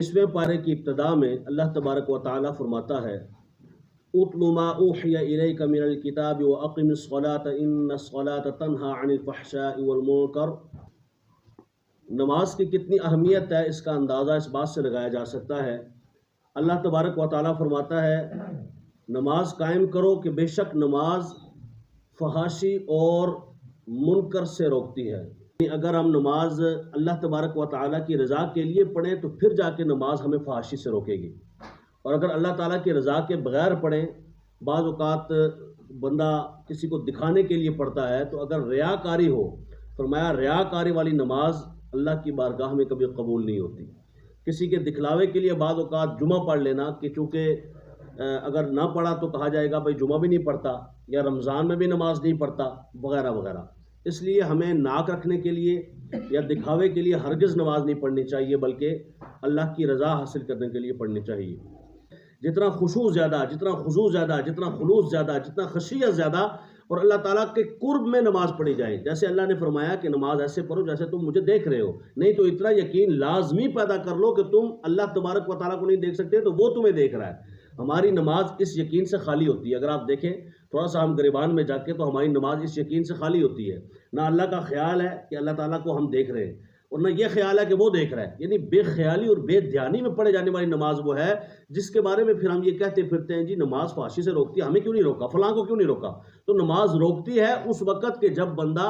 इसवें पारे की इब्तदा में अल्लाह तबारक व तआला फरमाता है, उतलु मा ऊहिया इलैका मिनल किताबि व अक़िमिस सलाता इन्नस सलाता तन्हा अनिल फ़हशाइ वल मुनकर। नमाज की कितनी अहमियत है इसका अंदाज़ा इस बात से लगाया जा सकता है। अल्लाह तबारक व तआला फरमाता है, नमाज कायम करो कि बेशक नमाज फहाशी और मुनकर से रोकती है। अगर हम नमाज अल्लाह तबारक व तआला की रज़ा के लिए पढ़ें तो फिर जाके नमाज हमें फहाशी से रोकेगी, और अगर अल्लाह ताला की रज़ा के बगैर पढ़ें, बाज़ औक़ात बंदा किसी को दिखाने के लिए पढ़ता है, तो अगर रियाकारी हो, फरमाया रियाकारी वाली नमाज अल्लाह की बारगाह में कभी कबूल नहीं होती। किसी के दिखलावे के लिए बाज़ औक़ात जुमा पढ़ लेना कि चूँकि अगर ना पढ़ा तो कहा जाएगा भाई जुमा भी नहीं पढ़ता, या रमज़ान में भी नमाज नहीं पढ़ता, वगैरह वगैरह। इसलिए हमें नाक रखने के लिए या दिखावे के लिए हरगिज़ नमाज नहीं पढ़नी चाहिए, बल्कि अल्लाह की रज़ा हासिल करने के लिए पढ़नी चाहिए। जितना खुशू ज़्यादा, जितना खुशू ज़्यादा, जितना खुलूस ज़्यादा, जितना खशियत ज़्यादा, और अल्लाह ताला के कुर्ब में नमाज पढ़ी जाए। जैसे अल्लाह ने फरमाया कि नमाज ऐसे पढ़ो जैसे तुम मुझे देख रहे हो, नहीं तो इतना यकीन लाजमी पैदा कर लो कि तुम अल्लाह तबारक व तआला को नहीं देख सकते तो वो तुम्हें देख रहा है। हमारी नमाज इस यकीन से खाली होती है। अगर आप देखें थोड़ा सा हम गिरबान में जाके, तो हमारी नमाज इस यकीन से खाली होती है, ना अल्लाह का ख्याल है कि अल्लाह ताला को हम देख रहे हैं, और ना ये ख्याल है कि वो देख रहा है। यानी बेख्याली और बेध्यानी में पढ़े जाने वाली नमाज वो है जिसके बारे में फिर हम ये कहते फिरते हैं जी नमाज फहाशी से रोकती है, हमें क्यों नहीं रोका, फलां को क्यों नहीं रोका। तो नमाज रोकती है उस वक़्त के जब बंदा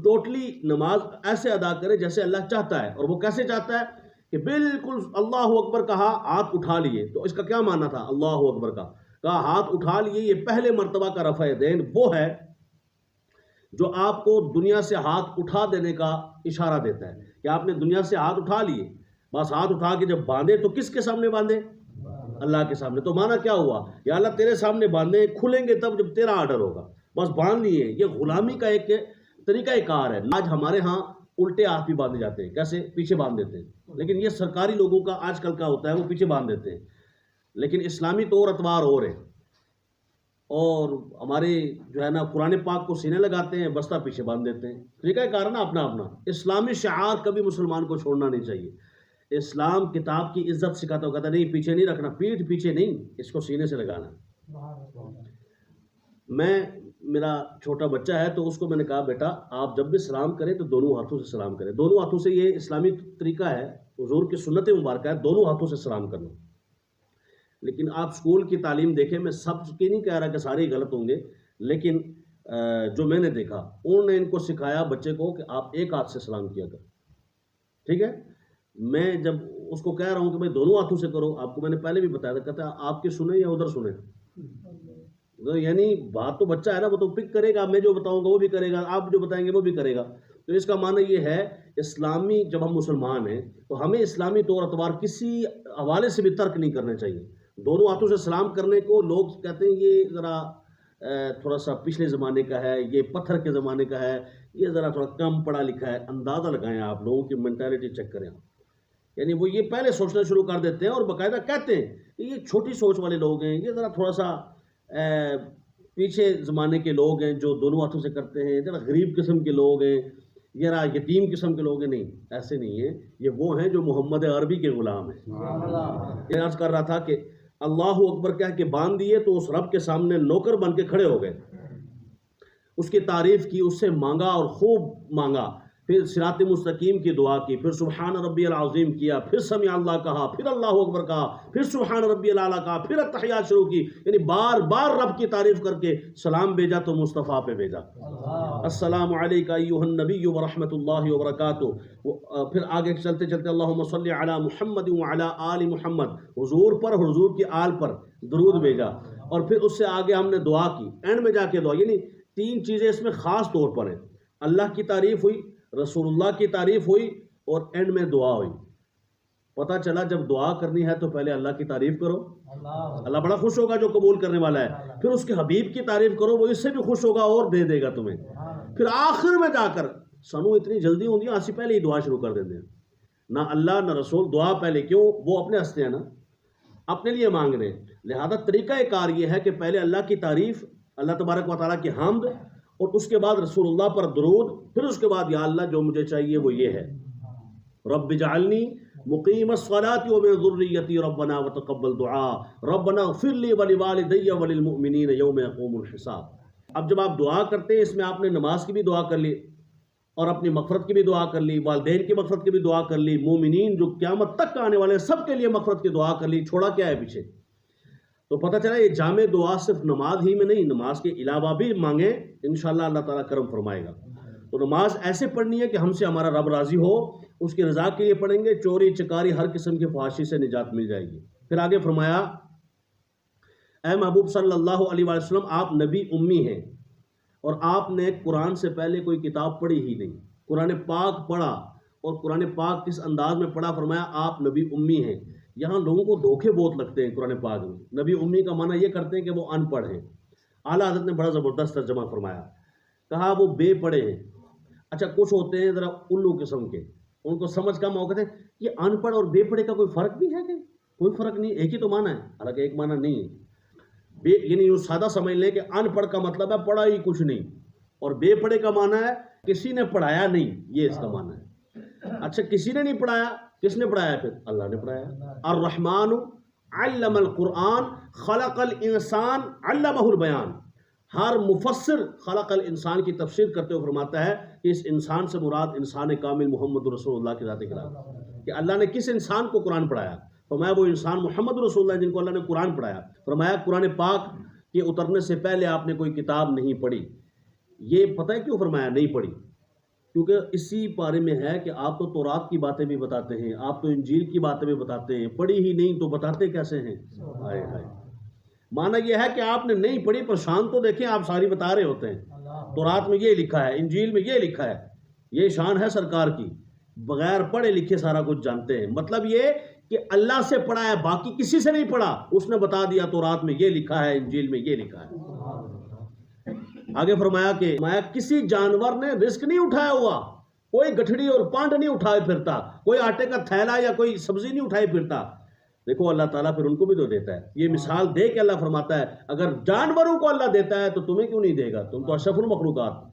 टोटली नमाज ऐसे अदा करे जैसे अल्लाह चाहता है। और वो कैसे चाहता है कि बिल्कुल अल्लाह अकबर कहा, हाथ उठा लिए, तो इसका क्या माना था अल्लाह अकबर का, कहा हाथ उठा लिए, ये पहले मर्तबा का रफ़ा देन वो है जो आपको दुनिया से हाथ उठा देने का इशारा देता है कि आपने दुनिया से हाथ उठा लिए। बस हाथ उठा के जब बांधे तो किसके सामने बांधे, अल्लाह के सामने। तो माना क्या हुआ, या अल्लाह तेरे सामने बांधे, खुलेंगे तब जब तेरा आर्डर होगा, बस बांध लिए। ये गुलामी का एक तरीका कार है। आज हमारे यहाँ उल्टे हाथ भी बांधे जाते हैं, कैसे, पीछे बांध देते हैं, लेकिन ये सरकारी लोगों का आजकल का होता है, वो पीछे बांध देते हैं। लेकिन इस्लामी तौर अतवार और है, और हमारे जो है ना कुरान पाक को सीने लगाते हैं, बस्ता पीछे बांध देते हैं। तरीका कारण अपना अपना। इस्लामी शिआर कभी मुसलमान को छोड़ना नहीं चाहिए। इस्लाम किताब की इज्जत सिखाता, कहता नहीं पीछे नहीं रखना, पीठ पीछे नहीं, इसको सीने से लगाना। मेरा छोटा बच्चा है तो उसको मैंने कहा बेटा आप जब भी सलाम करें तो दोनों हाथों से सलाम करें। दोनों हाथों से, ये इस्लामी तरीका है, हुजूर की सुन्नत मुबारक है, दोनों हाथों से सलाम करना। लेकिन आप स्कूल की तालीम देखें, मैं सब की नहीं कह रहा कि सारे ही गलत होंगे, लेकिन जो मैंने देखा उन्होंने इनको सिखाया बच्चे को कि आप एक हाथ से सलाम किया कर, ठीक है। मैं जब उसको कह रहा हूँ कि भाई दोनों हाथों से करो, आपको मैंने पहले भी बताया था, कहता आपके सुने या उधर सुने। तो यानी बात तो बच्चा है ना, वो तो पिक करेगा, मैं जो बताऊंगा वो भी करेगा, आप जो बताएंगे वो भी करेगा। तो इसका माना ये है, इस्लामी जब हम मुसलमान हैं तो हमें इस्लामी तौर अतवार किसी हवाले से भी तर्क नहीं करना चाहिए। दोनों हाथों से सलाम करने को लोग कहते हैं ये ज़रा थोड़ा सा पिछले ज़माने का है, ये पत्थर के ज़माने का है, ये ज़रा थोड़ा कम पढ़ा लिखा है। अंदाज़ा लगाएं, आप लोगों की मेंटालिटी चेक करें। यानी वो ये पहले सोचना शुरू कर देते हैं और बाकायदा कहते हैं कि ये छोटी सोच वाले लोग हैं, ये ज़रा थोड़ा सा पीछे ज़माने के लोग हैं जो दोनों हाथों से करते हैं, ज़रा गरीब किस्म के लोग हैं, ज़रा यतीम किस्म के लोग हैं। नहीं, ऐसे नहीं है, ये वो हैं जो मोहम्मद अरबी के ग़ुलाम हैं। ये अर्ज़ कर रहा था कि अल्लाह अकबर कह के बांध दिए तो उस रब के सामने नौकर बन के खड़े हो गए, उसकी तारीफ़ की, उससे मांगा और खूब मांगा, फिर सिरात मुस्तकीम की दुआ की, फिर सुबहान रब्बियल अज़ीम किया, फिर समी अल्लाह कहा, फिर अल्लाहु अकबर कहा, फिर सुबहान रब्बियल आला कहा, फिर अत्तहियात शुरू की। यानी बार बार रब की तारीफ़ करके सलाम भेजा तो मुस्तफ़ा पे भेजा, अस्सलामु अलैका अय्युहन नबिय्यु व रहमतुल्लाहि व बरकातुहू। फिर आगे चलते चलते अल्लाहुम्मा सल्लि अला मुहम्मद व अला आलि मुहम्मद, हुजूर पर, हुजूर की आल पर दरूद भेजा। और फिर उससे आगे हमने दुआ की, एंड में जाके दुआ। यानी तीन चीज़ें इसमें ख़ास तौर पर हैं, अल्लाह की तारीफ़ हुई, रसूलुल्लाह की तारीफ़ हुई, और एंड में दुआ हुई। पता चला जब दुआ करनी है तो पहले अल्लाह की तारीफ़ करो, अल्लाह बड़ा खुश होगा जो कबूल करने वाला है। फिर उसके हबीब की तारीफ़ करो, वो इससे भी खुश होगा और दे देगा तुम्हें। फिर आखिर में जाकर सानू इतनी जल्दी होती है, असी पहले ही दुआ शुरू कर देते हैं, ना अल्लाह ना रसूल, दुआ पहले। क्यों? वो अपने हंसते हैं ना, अपने लिए मांग रहे हैं। लिहाजा तरीका कार ये है कि पहले अल्लाह की तारीफ़, अल्लाह तबारक व तआला की हम्द, और उसके बाद रसूलुल्लाह पर दरूद, फिर उसके बाद या अल्लाह जो मुझे चाहिए वो ये है, रब्बि जअलनी मुक़ीम अस्सलाति व मिन ज़ुर्रिय्यती रब्बना व तक़ब्बल दुआ रब्बना इग़फ़िर ली व लिवालिदैया व लिलमुअमिनीन यौम यक़ूमुल हिसाब। अब जब आप दुआ करते हैं, इसमें आपने नमाज की भी दुआ कर ली और अपनी मग़फ़िरत की भी दुआ कर ली, वालिदैन की मग़फ़िरत की भी दुआ कर ली, मोमिनीन जो क़यामत तक आने वाले सबके लिए मग़फ़िरत की दुआ कर ली। छोड़ा क्या है पीछे? तो पता चला ये जामे दुआ सिर्फ नमाज ही में नहीं, नमाज के अलावा भी मांगे, इंशाअल्लाह अल्लाह ताला करम फरमाएगा। तो नमाज ऐसे पढ़नी है कि हमसे हमारा रब राज़ी हो, उसकी रज़ा के लिए पढ़ेंगे। चोरी चकारी हर किस्म की फहाशी से निजात मिल जाएगी। फिर आगे फरमाया, ऐ महबूब सल्लल्लाहु अलैहि वसल्लम, आप नबी उम्मी हैं और आपने कुरान से पहले कोई किताब पढ़ी ही नहीं। कुरान पाक पढ़ा और कुरान पाक किस अंदाज में पढ़ा? फरमाया आप नबी उम्मी हैं। यहाँ लोगों को धोखे बहुत लगते हैं कुरान पाक में। नबी उम्मी का माना ये करते हैं कि वो अनपढ़ हैं। आला हज़रत ने बड़ा ज़बरदस्त तर्जमा फरमाया, कहा वो बेपढ़े हैं। अच्छा, कुछ होते हैं ज़रा उल्लू किस्म के, उनको समझ कम हो, कहते हैं ये अनपढ़ और बेपढ़े का कोई फ़र्क भी है क्या? कोई फ़र्क नहीं, एक ही तो माना है। हालांकि एक माना नहीं है। यानी यूँ सादा समझ लें कि अनपढ़ का मतलब है पढ़ा ही कुछ नहीं, और बेपढ़े का माना है किसी ने पढ़ाया नहीं, ये इसका माना है। अच्छा, किसी ने नहीं पढ़ाया, किसने पढ़ाया? फिर अल्लाह ने पढ़ाया। अर्रहमानु अल्लमल कुरान खलक़ल इंसान अल्लमहुल बयान। हर मुफस्सिर खलक़ल इंसान की तफसीर करते हुए फरमाता है कि इस इंसान से मुराद इंसान कामिल मोहम्मद रसूलुल्लाह की ज़ात इकराम, कि अल्लाह ने किस इंसान को कुरान पढ़ाया? फरमाया वो इंसान मोहम्मद रसूलुल्लाह जिनको अल्लाह ने कुरान पढ़ाया। फरमाया कुरान पाक के उतरने से पहले आपने कोई किताब नहीं पढ़ी। ये पता है क्यों फरमाया नहीं पढ़ी? क्योंकि इसी बारे में है कि आप तो तौरात की बातें भी बताते हैं, आप तो इंजील की बातें भी बताते हैं, पढ़ी ही नहीं तो बताते कैसे हैं? हाय हाय। माना यह है कि आपने नहीं पढ़ी, पर शान तो देखें आप सारी बता रहे होते हैं। तौरात में ये लिखा है, इंजील में ये लिखा है, ये शान है सरकार की। बगैर पढ़े लिखे सारा कुछ जानते हैं। मतलब ये कि अल्लाह से पढ़ा है, बाकी किसी से नहीं पढ़ा। उसने बता दिया तौरात में ये लिखा है, इंजील में ये लिखा है। आगे फरमाया कि किसी जानवर ने रिस्क नहीं उठाया हुआ, कोई गठड़ी और पांड नहीं उठाए फिरता, कोई आटे का थैला या कोई सब्जी नहीं उठाई फिरता। देखो अल्लाह ताला फिर उनको भी तो देता है। ये मिसाल दे के अल्लाह फरमाता है अगर जानवरों को अल्लाह देता है तो तुम्हें क्यों नहीं देगा? तुम तो अशरफुल मखलूकात।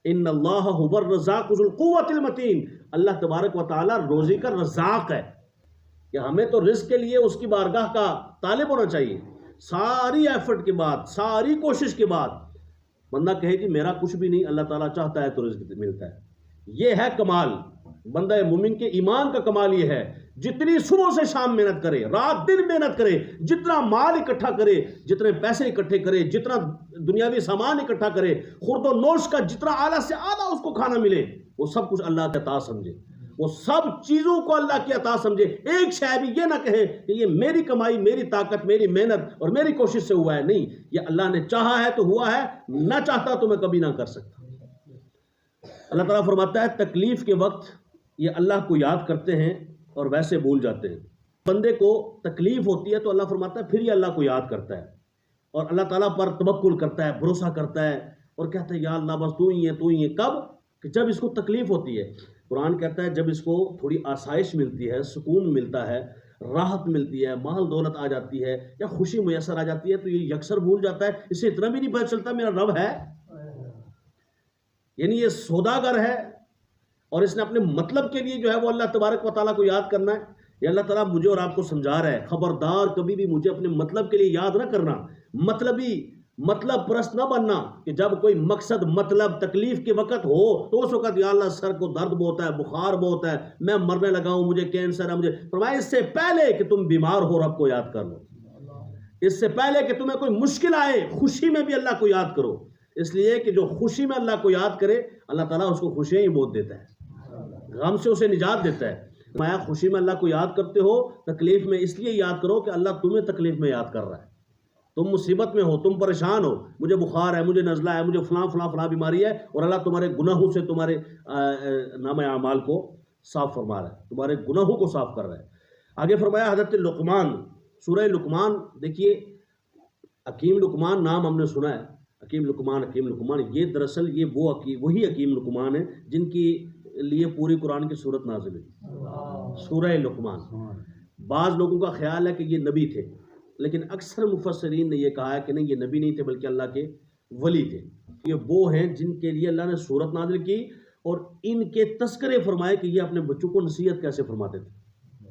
इन्नल्लाह हुवर रज़्ज़ाक़ु ज़ुल क़ुव्वतिल मतीन। अल्लाह तबारक व तआला रोज़ी का रज़्ज़ाक़ है कि हमें तो रिस्क के लिए उसकी बारगाह का तालिब होना चाहिए। सारी एफर्ट के बाद, सारी कोशिश के बाद बंदा कहे कि मेरा कुछ भी नहीं, अल्लाह ताला चाहता है तो रिज़्क़ मिलता है। ये है कमाल। बंदा मोमिन के ईमान का कमाल ये है, जितनी सुबह से शाम मेहनत करे, रात दिन मेहनत करे, जितना माल इकट्ठा करे, जितने पैसे इकट्ठे करे, जितना दुनियावी सामान इकट्ठा करे, खुर्दो नोश का जितना आला से आला उसको खाना मिले, वो सब कुछ अल्लाह की अता समझे, वो सब चीज़ों को अल्लाह की अता समझे। एक शय भी ये ना कहे कि ये मेरी कमाई, मेरी ताकत, मेरी मेहनत और मेरी कोशिश से हुआ है। नहीं, ये अल्लाह ने चाहा है तो हुआ है, ना चाहता तो मैं कभी ना कर सकता। अल्लाह ताला फरमाता है तकलीफ के वक्त ये अल्लाह को याद करते हैं और वैसे भूल जाते हैं। बंदे को तकलीफ होती है तो अल्लाह फरमाता है फिर ये अल्लाह को याद करता है और अल्लाह ताला पर तवक्कुल करता है, भरोसा करता है और कहता है या अल्लाह बस तू ही है, तू ही है। कब? कि जब इसको तकलीफ होती है। कुरान कहता है जब इसको थोड़ी आसाइश मिलती है, सुकून मिलता है, राहत मिलती है, माल दौलत आ जाती है या खुशी मुयसर आ जाती है तो ये यकसर भूल जाता है। इसे इतना भी नहीं पता चलता मेरा रब है, यानी ये सौदागर है और इसने अपने मतलब के लिए जो है वो अल्लाह तबारक व तआला को याद करना है। ये अल्लाह ताला मुझे और आपको समझा रहा है, खबरदार कभी भी मुझे अपने मतलब के लिए याद ना करना, मतलब परस्त ना बनना कि जब कोई मकसद मतलब तकलीफ के वक्त हो तो उस वक्त या अल्लाह सर को दर्द बहुत है, बुखार बहुत है, मैं मरने लगा हूं, मुझे कैंसर है, मुझे। फरमाया इससे पहले कि तुम बीमार हो रब को याद कर लो, इससे पहले कि तुम्हें कोई मुश्किल आए खुशी में भी अल्लाह को याद करो। इसलिए कि जो खुशी में अल्लाह को याद करे अल्लाह ताला उसको खुशियां ही बहुत देता है, गम से उसे निजात देता है। फरमाया खुशी में अल्लाह को याद करते हो, तकलीफ में इसलिए याद करो कि अल्लाह तुम्हें तकलीफ में याद कर रहा है। तुम मुसीबत में हो, तुम परेशान हो, मुझे बुखार है, मुझे नज़ला है, मुझे फलां बीमारी है और अल्लाह तुम्हारे गुनाहों से तुम्हारे नाम आमाल को साफ फरमा रहा है, तुम्हारे गुनाहों को साफ कर रहा है। आगे फरमाया हज़रत लुक़मान, सूरह लुक़मान देखिए, हकीम लुक़मान नाम हमने सुना है, हकीम लुक़मान, ये दरअसल ये वही हकीम लुक़मान है जिनकी लिए पूरी कुरान की सूरत नाज़िल हुई, सूरह लुक़मान। बाज़ लोगों का ख्याल है कि ये नबी थे, लेकिन अक्सर मुफस्सिरीन ने यह कहा है कि नहीं ये नबी नहीं थे बल्कि अल्लाह के वली थे। ये वो हैं जिनके लिए अल्लाह ने सूरत नाज़िल की और इनके तस्करे फरमाए कि ये अपने बच्चों को नसीहत कैसे फरमाते थे।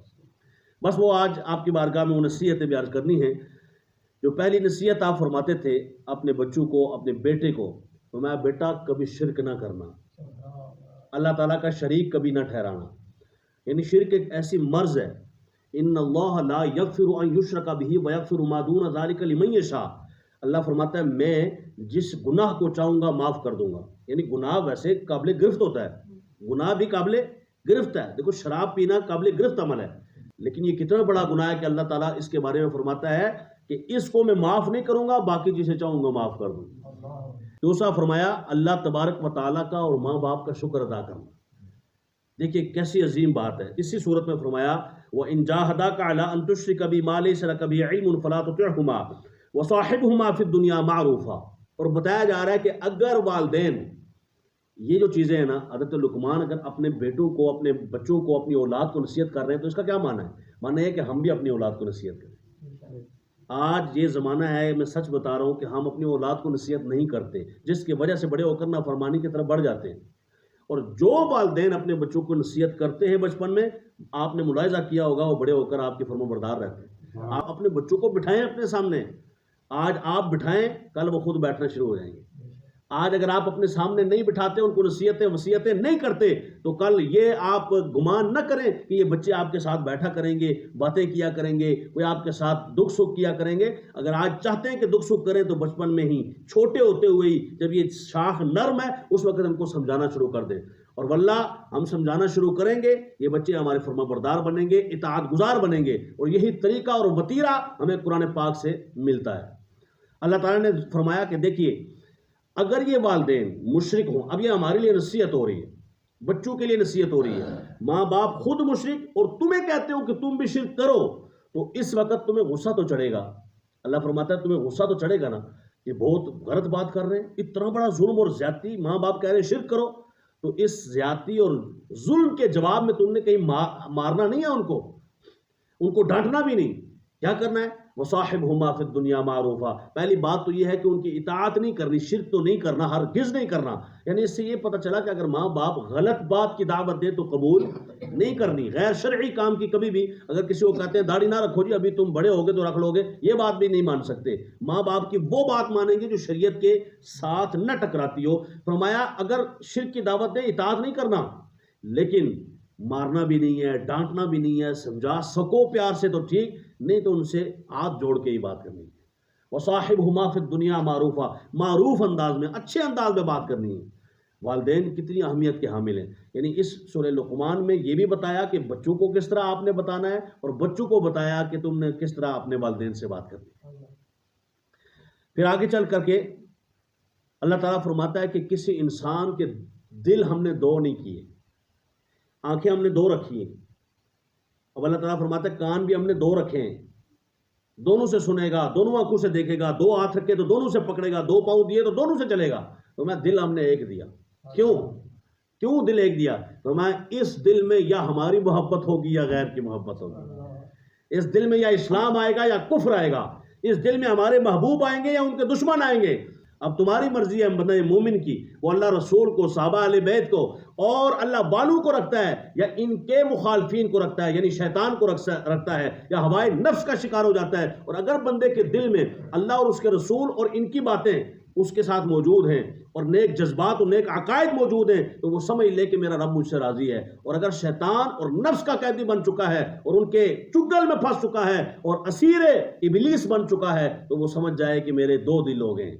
بس وہ آج آپ کی بارگاہ میں وہ نصیحتیں بھی عرض کرنی ہیں. جو پہلی نصیحت آپ فرماتے تھے اپنے بچوں کو، اپنے بیٹے کو، فرمایا بیٹا کبھی شرک نہ کرنا، اللہ تعالیٰ کا شریک کبھی نہ ٹھہرانا. یعنی شرک ایک ایسی مرض ہے، ان اللہ لا یغفر ان یشرک بہ ویغفر ما دون ذلک لمن یشاء. اللہ فرماتا ہے میں جس گناہ کو چاہوں گا معاف کر دوں گا. یعنی گناہ ویسے قابل گرفت ہوتا ہے، گناہ بھی قابل گرفت ہے. دیکھو شراب پینا قابل گرفت عمل ہے، لیکن یہ کتنا بڑا گناہ ہے کہ اللہ تعالیٰ اس کے بارے میں فرماتا ہے کہ اس کو میں معاف نہیں کروں گا، باقی جسے چاہوں گا معاف کر دوں. دوسرا فرمایا اللہ تبارک و تعالیٰ کا اور ماں باپ کا شکر ادا کرنا. دیکھیے کیسی عظیم بات ہے. اسی صورت میں فرمایا وَإِن جَاهَدَاكَ عَلَىٰ أَن تُشْرِكَ بِي مَا لَيْسَ لَكَ بِهِ عِلْمٌ فَلَا تُطِعْهُمَا وَصَاحِبْهُمَا فِي الدُّنْيَا مَعْرُوفًا. اور بتایا جا رہا ہے کہ اگر والدین، یہ جو چیزیں ہیں نا، حضرت لقمان اگر اپنے بیٹوں کو، اپنے بچوں کو، اپنی اولاد کو نصیحت کر رہے ہیں تو اس کا کیا معنی ہے؟ معنی ہے کہ ہم بھی اپنی اولاد کو نصیحت کریں. آج یہ زمانہ ہے، میں سچ بتا رہا ہوں کہ ہم اپنی اولاد کو نصیحت نہیں کرتے، جس کی وجہ سے بڑے ہو کر نافرمانی کی طرف بڑھ جاتے ہیں. اور جو والدین اپنے بچوں کو نصیحت کرتے ہیں بچپن میں، آپ نے ملاحظہ کیا ہوگا وہ بڑے ہو کر آپ کے فرما بردار رہتے ہیں. آپ اپنے بچوں کو بٹھائیں اپنے سامنے، آج آپ بٹھائیں کل وہ خود بیٹھنا شروع ہو جائیں گے. آج اگر آپ اپنے سامنے نہیں بٹھاتے، ان کو نصیحتیں وصیتیں نہیں کرتے، تو کل یہ آپ گمان نہ کریں کہ یہ بچے آپ کے ساتھ بیٹھا کریں گے، باتیں کیا کریں گے، کوئی آپ کے ساتھ دکھ سکھ کیا کریں گے. اگر آج چاہتے ہیں کہ دکھ سکھ کریں تو بچپن میں ہی، چھوٹے ہوتے ہوئے ہی، جب یہ شاخ نرم ہے اس وقت ہم کو سمجھانا شروع کر دیں. اور واللہ ہم سمجھانا شروع کریں گے، یہ بچے ہمارے فرما بردار بنیں گے، اطاعت گزار بنیں گے. اور یہی طریقہ اور وتیرہ ہمیں قرآن پاک سے ملتا ہے. اللہ تعالیٰ نے فرمایا کہ دیکھیے اگر یہ والدین مشرک ہوں، اب یہ ہمارے لیے نصیحت ہو رہی ہے، بچوں کے لیے نصیحت ہو رہی ہے. ماں باپ خود مشرک اور تمہیں کہتے ہو کہ تم بھی شرک کرو، تو اس وقت تمہیں غصہ تو چڑھے گا. اللہ فرماتا ہے تمہیں غصہ تو چڑھے گا نا، یہ بہت غلط بات کر رہے ہیں، اتنا بڑا ظلم اور زیادتی. ماں باپ کہہ رہے ہیں شرک کرو، تو اس زیادتی اور ظلم کے جواب میں تم نے کہیں مارنا نہیں ہے ان کو ڈانٹنا بھی نہیں. کیا کرنا ہے؟ وَصَاحِبْهُمَا فِي الدُّنْيَا مَعْرُوفًا. پہلی بات تو یہ ہے کہ ان کی اطاعت نہیں کرنی، شرک تو نہیں کرنا، ہرگز نہیں کرنا. یعنی اس سے یہ پتہ چلا کہ اگر ماں باپ غلط بات کی دعوت دے تو قبول نہیں کرنی. غیر شرعی کام کی کبھی بھی، اگر کسی کو کہتے ہیں داڑھی نہ رکھو جی ابھی تم بڑے ہوگے تو رکھ لو گے، یہ بات بھی نہیں مان سکتے. ماں باپ کی وہ بات مانیں گے جو شریعت کے ساتھ نہ ٹکراتی ہو. فرمایا اگر شرک کی دعوت دے اطاعت نہیں کرنا، لیکن مارنا بھی نہیں ہے، ڈانٹنا بھی نہیں ہے، سمجھا سکو پیار سے تو ٹھیک، نہیں تو ان سے ہاتھ جوڑ کے ہی بات کرنی ہے. وَصَاحِبْهُمَا فِي الدُّنْيَا مَعْرُوفًا. معروف انداز میں، اچھے انداز میں بات کرنی ہے. والدین کتنی اہمیت کے حامل ہیں. یعنی اس سورہ لقمان میں یہ بھی بتایا کہ بچوں کو کس طرح آپ نے بتانا ہے، اور بچوں کو بتایا کہ تم نے کس طرح اپنے والدین سے بات کرنی ہے. پھر آگے چل کر کے اللہ تعالیٰ فرماتا ہے کہ کسی انسان کے دل ہم نے دو نہیں کیے، آنکھیں ہم نے دو رکھی ہیں. اب اللہ تعالیٰ فرماتا ہے کان بھی ہم نے دو رکھے ہیں، دونوں سے سنے گا، دونوں آنکھوں سے دیکھے گا، دو ہاتھ رکھے تو دونوں سے پکڑے گا، دو پاؤں دیے تو دونوں سے چلے گا. تو میں دل ہم نے ایک دیا. کیوں دل ایک دیا؟ تو میں اس دل میں یا ہماری محبت ہوگی یا غیر کی محبت ہوگی. اس دل میں یا اسلام آئے گا یا کفر آئے گا. اس دل میں ہمارے محبوب آئیں گے یا ان کے دشمن آئیں گے. اب تمہاری مرضی ہے بندہ مومن کی، وہ اللہ رسول کو، صحابہ اہل بیت کو اور اللہ والوں کو رکھتا ہے، یا ان کے مخالفین کو رکھتا ہے، یعنی شیطان کو رکھتا ہے، یا ہوائے نفس کا شکار ہو جاتا ہے. اور اگر بندے کے دل میں اللہ اور اس کے رسول اور ان کی باتیں اس کے ساتھ موجود ہیں، اور نیک جذبات اور نیک عقائد موجود ہیں، تو وہ سمجھ لے کہ میرا رب مجھ سے راضی ہے. اور اگر شیطان اور نفس کا قیدی بن چکا ہے اور ان کے چگل میں پھنس چکا ہے اور اسیر ابلیس بن چکا ہے، تو وہ سمجھ جائے کہ میرے دو دل ہو گئے.